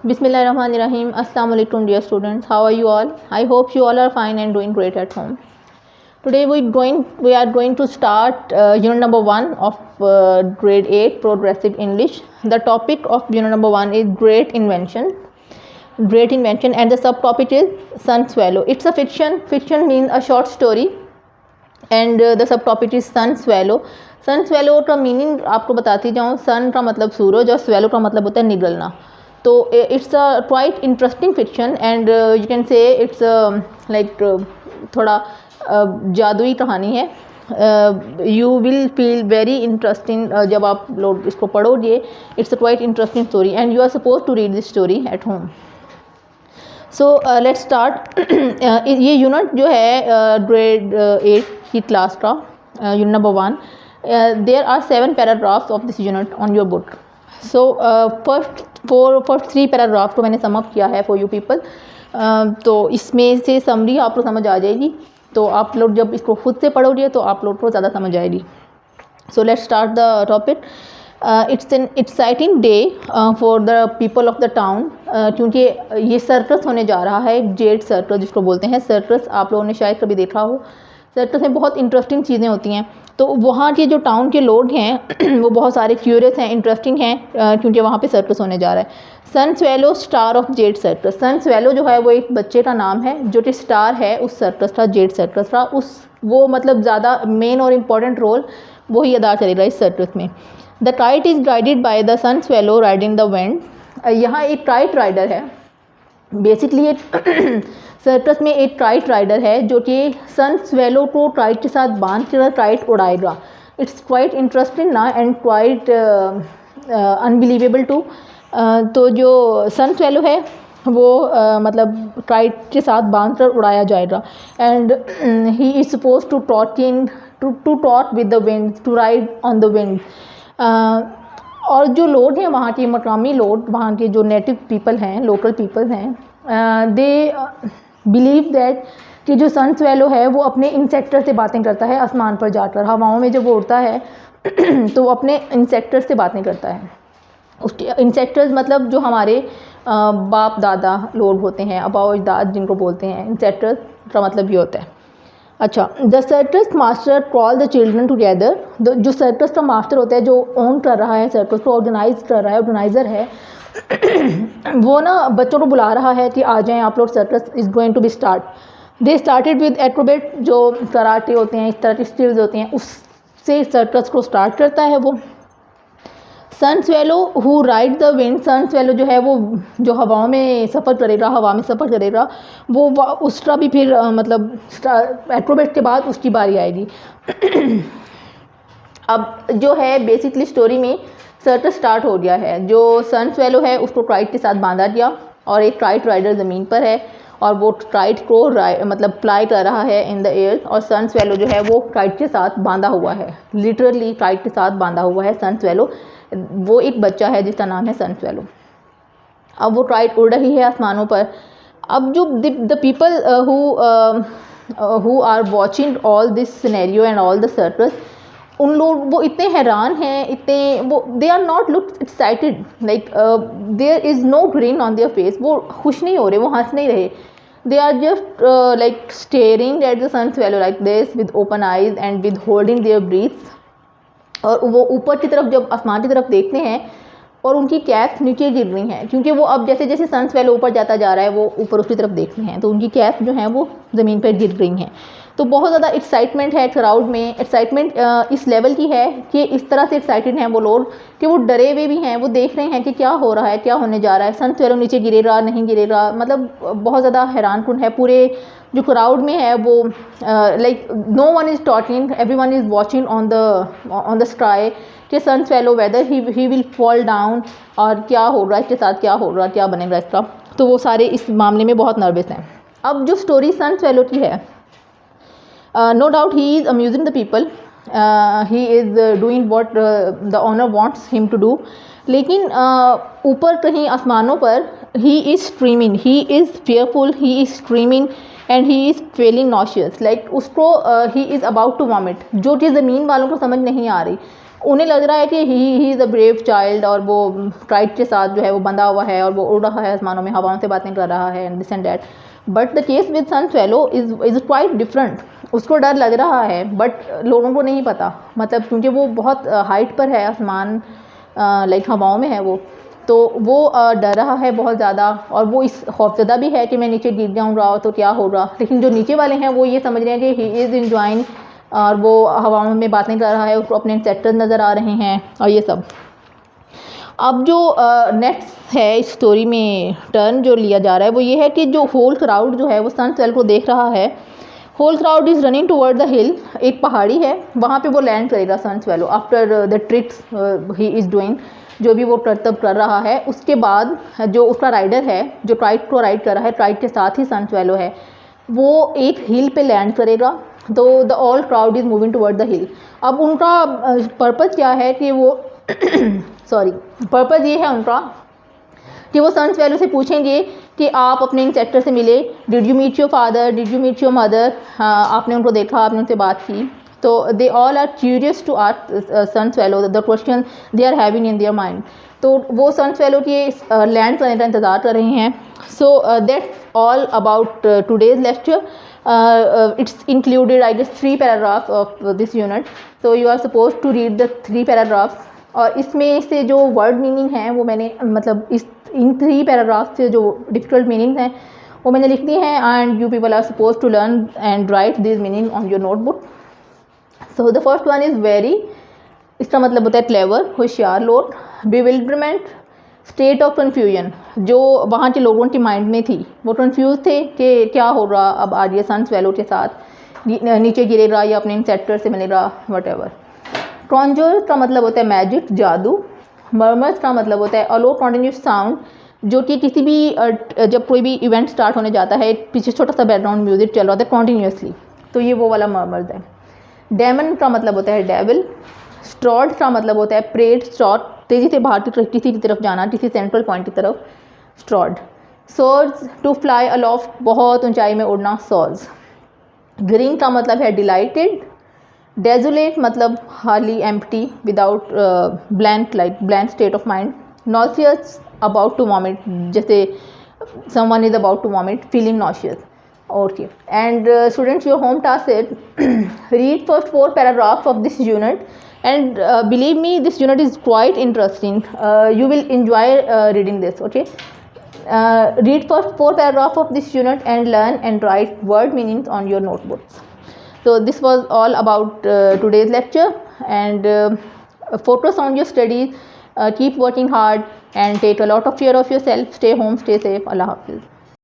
Bismillahirrahmanirrahim. Assalamu alaikum dear students. How are you all? I hope you all are fine and doing great at home. Today we are going to start unit number 1 of grade 8 Progressive English. The topic of unit number 1 is Great Invention. Great Invention, and the subtopic is Sun Swallow. It's a fiction. Fiction means a short story, and the subtopic is Sun Swallow. Sun Swallow का meaning आपको बताती जाऊँ. सन का मतलब सूरज और swallow का मतलब होता है निगलना. तो it's a quite interesting fiction and you can say it's like थोड़ा जादुई कहानी है. You will feel very interesting जब आप लोग इसको पढ़ोगे. It's a quite interesting story and you are suppose to read this story at home. So let's start. ये यूनिट जो है ग्रेड 8 की क्लास का unit number 1. There are 7 paragraphs of this unit on your book. So first 3 paragraphs को मैंने sum up किया है for you people. तो इसमें से समरी आपको समझ आ जाएगी. तो आप लोग जब इसको खुद से पढ़ोगे तो आप लोग को ज़्यादा समझ आएगी. So let's start the topic. It's an exciting day for the people of the town. क्योंकि ये सर्कस होने जा रहा है. जेड सर्कस जिसको बोलते हैं. सर्कस आप लोगों ने शायद कभी देखा हो. सर्कस में बहुत इंटरेस्टिंग चीज़ें होती हैं. तो वहाँ के जो टाउन के लोग हैं वो बहुत सारे क्यूरियस हैं, इंटरेस्टिंग हैं, क्योंकि वहाँ पे सर्कस होने जा रहा है. Sun Swallow star of the circus. Sun Swallow जो है वो एक बच्चे का नाम है जो कि स्टार है उस सर्कस का, जेड सर्कस का. वो मतलब ज़्यादा मेन और इम्पॉर्टेंट रोल वही अदा करेगा इस सर्कस में. The kite is guided by the Sun Swallow riding the wind. यहाँ एक काइट राइडर है. बेसिकली एक सर्कस में एक काइट राइडर है जो कि सन स्वेलो को काइट के साथ बांध कर काइट उड़ाएगा. इट्स क्वाइट इंटरेस्टिंग ना एंड क्वाइट अनबिलीवेबल टू. तो जो सन स्वेलो है वो मतलब काइट के साथ बांध कर उड़ाया जाएगा. And he is suppose to talk with the wind, to ride on the wind. और जो लोग हैं वहाँ के मकामी लोग, वहाँ के जो नेटिव पीपल हैं, लोकल पीपल हैं, दे बिलीव दैट कि जो सन स्वेलो है वो अपने इंसेक्टर से बातें करता है आसमान पर जाकर. हवाओं में जब वो उड़ता है तो वो अपने इंसेक्टर से बातें करता है. उसके इंसेक्टर्स मतलब जो हमारे बाप दादा लोग होते हैं, अबाव अजदाद जिनको बोलते हैं. इंसेक्टर्स का मतलब ये होता है. अच्छा. The circus master call the children together. जो सर्कस का मास्टर होता है, जो ओन कर रहा है सर्कस को, ऑर्गेनाइज कर रहा है, ऑर्गेनाइज़र है, वो ना बच्चों को बुला रहा है कि आ जाएं आप लोग, circus is going to be start. They started with acrobat, जो कराटे होते हैं, इस तरह की स्किल्स होती हैं, उससे सर्कस को स्टार्ट करता है वो. Sun Swallow who ride the wind. Sun Swallow जो है वो जो हवाओं में सफ़र करेगा, हवा में सफ़र करेगा, वो उसका भी फिर मतलब एक्रोबेट के बाद उसकी बारी आएगी. अब जो है बेसिकली स्टोरी में सर्कस स्टार्ट हो गया है. जो सन स्वेलो है उसको काइट के साथ बांधा गया और एक काइट राइडर ज़मीन पर है और वो काइट को मतलब फ्लाई कर रहा है इन द एयर. और सन स्वेलो जो है वो काइट के साथ बांधा हुआ है, लिटरली काइट के साथ बांधा हुआ है सन स्वेलो. वो एक बच्चा है जिसका नाम है सन स्वेलो. अब वो काइट उड़ रही है आसमानों पर. अब जो the people who are watching all this scenario and all the circus, उन लोग वो इतने हैरान हैं, इतने वो they are not look excited, like there is no green on their face. वो खुश नहीं हो रहे, वो हंस नहीं रहे. They are just like staring at the Sun Swallow like this with open eyes and with holding their breaths. और वो ऊपर की तरफ जब आसमान की तरफ देखते हैं और उनकी कैप्स नीचे गिर रही हैं, क्योंकि वो अब जैसे जैसे सन स्वेलो ऊपर जाता जा रहा है वो ऊपर उसकी तरफ देख रहे हैं, तो उनकी कैप्स जो हैं वो ज़मीन पर गिर रही हैं. तो बहुत ज़्यादा एक्साइटमेंट है क्राउड में. एक्साइटमेंट इस लेवल की है कि इस तरह से एक्साइटेड हैं वो लोग कि वो डरे हुए भी हैं. वो देख रहे हैं कि क्या हो रहा है, क्या होने जा रहा है, सन स्वेलो नीचे गिरेगा नहीं गिरेगा. मतलब बहुत ज़्यादा हैरानकुन है. पूरे जो क्राउड में है वो like no one is talking, every one is watching on the sky कि Sun Swallow whether he will fall down, और क्या हो रहा है इसके साथ, क्या हो रहा है, क्या बनेगा इसका. तो वो सारे इस मामले में बहुत नर्वस हैं. अब जो स्टोरी सन स्वेलो की है, no doubt he is amusing the people, he is doing what the owner wants him to do. लेकिन ऊपर कहीं आसमानों पर he is screaming, he is fearful, he is screaming and he is feeling nauseous, like उसको he is about to vomit, जो कि ज़मीन वालों को समझ नहीं आ रही. उन्हें लग रहा है कि he is a brave child, और वो काइट के साथ जो है वो बंधा हुआ है और वो उड़ रहा है आसमानों में, हवाओं से बातें कर रहा है, and this and that. But the case with Sun Swallow is quite different. उसको डर लग रहा है बट लोगों को नहीं पता, मतलब क्योंकि वो बहुत हाइट पर है, आसमान लाइक हवाओं में है वो, तो वो डर रहा है बहुत ज़्यादा, और वो इस खौफज़दा भी है कि मैं नीचे गिर जाऊँगा तो क्या होगा। लेकिन जो नीचे वाले हैं वो ये समझ रहे हैं कि ही इज़ इंजॉइंग, और वो हवाओं में बातें कर रहा है, उसको अपने इंसेक्टर्स नज़र आ रहे हैं और ये सब। अब जो नेक्स्ट है इस स्टोरी में टर्न जो लिया जा रहा है वो ये है कि जो होल क्राउड जो है वो सन स्वेलो को देख रहा है। Whole crowd is running toward the hill, एक पहाड़ी है, वहाँ पे वो लैंड करेगा Sun Swallow after the tricks he is doing, जो भी वो करतब कर रहा है। उसके बाद जो उसका राइडर है जो काइट को राइड कर रहा है, काइट के साथ ही सन स्वेलो है, वो एक हिल पे लैंड करेगा। तो the all crowd is moving toward the हिल। अब उनका पर्पज़ क्या है कि वो सॉरी, पर्पज़ ये है उनका कि वो सन स्वेलो से पूछेंगे कि आप अपने इंसेक्टर से मिले, did you meet your father, did you meet your mother, आपने उनको देखा, आपने उनसे बात की। तो they all are curious to ask Sun Swallow the question they are having in their mind. तो वो सन स्वेलो के लैंड करने का इंतज़ार कर रहे हैं। So that's all about today's lecture. It's included I guess 3 paragraphs of this unit, so you are supposed to read the 3 paragraphs। और इसमें से जो वर्ड मीनिंग हैं वो मैंने मतलब इन 3 पैराग्राफ से जो डिफिकल्ट मीनिंग्स हैं वो मैंने लिख दी हैं, and you people are suppose to learn and write this meaning on your notebook. So the first one is very, इसका मतलब होता है क्लेवर, होशियार लोग। बिविल्डरमेंट, स्टेट ऑफ कन्फ्यूजन, जो वहाँ के लोगों के माइंड में थी, वो कन्फ्यूज थे कि क्या होगा अब आज ये सन स्वेलो के साथ, नीचे गिरेगा या अपने इंसेक्टर से मिलेगा, वट। कॉन्जर्स का मतलब होता है मैजिक, जादू। मर्मर्स का मतलब होता है अलो कॉन्टिन्यूस साउंड, जो कि किसी भी जब कोई भी इवेंट स्टार्ट होने जाता है पीछे छोटा सा बैकग्राउंड म्यूजिक चल रहा होता है कॉन्टीन्यूसली, तो ये वो वाला मर्मर्स है। डेमन का मतलब होता है डेविल। स्ट्रॉड का मतलब होता है प्रेड, स्ट्रॉड तेज़ी से बाहर किसी की तरफ जाना, किसी सेंट्रल पॉइंट की तरफ, स्ट्रॉड। सोर्स, टू फ्लाई अलोफ्ट, बहुत ऊंचाई में उड़ना, सॉर्स। ग्रीन का मतलब है डिलाइटेड। डेजुलेट मतलब hardly empty, without blank, like blank state of mind. Nauseous, about to vomit, जैसे someone is about to vomit, feeling nauseous. Okay, and students, your home task is read first 4 paragraphs of this unit, and believe me, this unit is quite interesting. You will enjoy reading this. Okay, read first 4 paragraphs of this unit and learn and write word meanings on your notebooks. So this was all about today's lecture, and focus on your studies. Keep working hard and take a lot of care of yourself. Stay home, stay safe. Allah Hafiz.